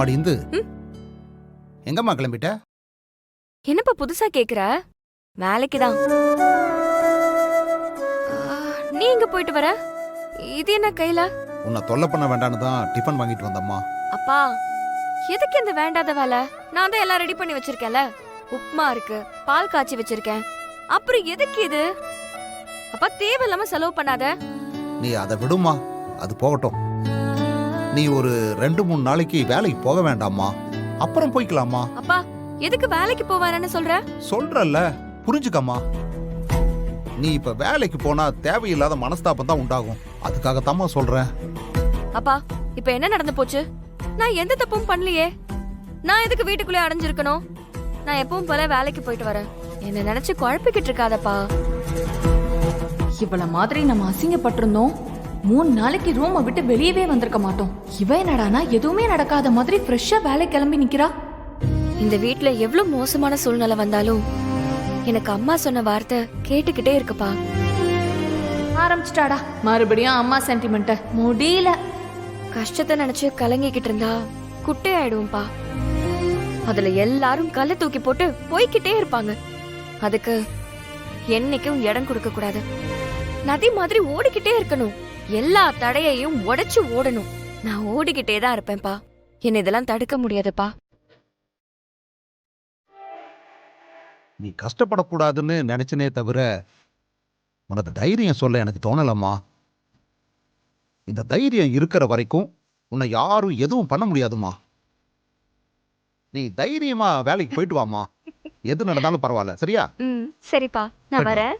அம்மாடி இந்து எங்கம்மா கிளம்பிட்ட? என்னப்பா புதுசா கேக்குற? வேலைக்குதான். நீ எங்க போயிட்டு வர? இது என்ன கையில? உன்னை தொல்லை பண்ண வேண்டான்னு தான் டிஃபன் வாங்கிட்டு வந்தம்மா. அப்பா எதுக்கு இந்த வேண்டாத வேலை? நான் தான் எல்லாம் ரெடி பண்ணி வச்சிருக்கேன்ல. உப்புமா இருக்கு, பால் காய்ச்சி வச்சிருக்கேன். அப்புறம் எதுக்கு இது? அப்பா தேவையில்லாம செலவு பண்ணாத. நீ அதை விடுமா, அது போகட்டும். நீ ஒரு 2-3 நாளைக்கு வேலைக்கு போக வேண்டாமா, அப்புறம் போய்க்கலாமா. அப்பா எதுக்கு வேலைக்கு போவானு சொல்ற? சொல்றல்ல, புரிஞ்சுக்கம்மா. நீ இப்ப வேலைக்கு போனா தேவையில்லாத மனஸ்தாபம் தான் உண்டாகும். அதுக்காகத்தாம்மா சொல்றேன். அப்பா இப்ப என்ன நடந்து போச்சு? நான் எந்த தப்பும் பண்ணலையே. நான் எதுக்கு வீட்டுக்குள்ளே அடைஞ்சிருக்கணும்? நான் எப்பவும் போல வேலைக்கு போயிட்டு வரேன். என்ன நினைச்சு குழப்பிக்கிட்டு இருக்காதப்பா. இவள மாதிரி நம்ம அசிங்கப்பட்டிருந்தோம் 3 நாளைக்கு ரூமை விட்டு வெளியவே வந்திருக்க மாட்டோம். இவ என்னடானா எதுவுமே நடக்காத மாதிரி ஃப்ரெஷ்ஷா வேலை கிளம்பி நிக்கிறா. இந்த வீட்ல எவ்வளவு மோசமான சூழ்நிலை வந்தாலும் எனக்கு அம்மா சொன்ன வார்த்தை கேட்டுக்கிட்டே இருக்குப்பா. ஆரம்பிச்சிட்டாடா மறுபடியும் அம்மா சென்டிமெண்ட்ட. முடியல. கஷ்டத்தை நினைச்சு கலங்கிக்கிட்டு இருந்தா குட்டை ஆயிடுவோம்பா. அதுல எல்லாரும் கல்ல தூக்கி போட்டு போய்கிட்டே இருப்பாங்க. அதுக்கு என்னைக்கும் இடம் கொடுக்க கூடாது. நதி மாதிரி ஓடிக்கிட்டே இருக்கணும். எல்லா தடையையும் உடைச்சு ஓடணும். நான் ஓடிக்கிட்டே தான் இருப்பேன்பா. என்ன இதெல்லாம் தடுக்க முடியாதுப்பா. நீ கஷ்டப்படக்கூடாதுன்னு நினைச்சனே தவிர உனக்கு தைரியம் சொல்ல எனக்கு தோணலம்மா. இந்த தைரியம் இருக்கிற வரைக்கும் உன்னை யாரும் எதுவும் பண்ண முடியாதுமா. நீ தைரியமா வேலைக்கு போயிட்டு வாமா. எது நடந்தாலும் பரவாயில்ல, சரியா? சரிப்பா, நான் வரேன்.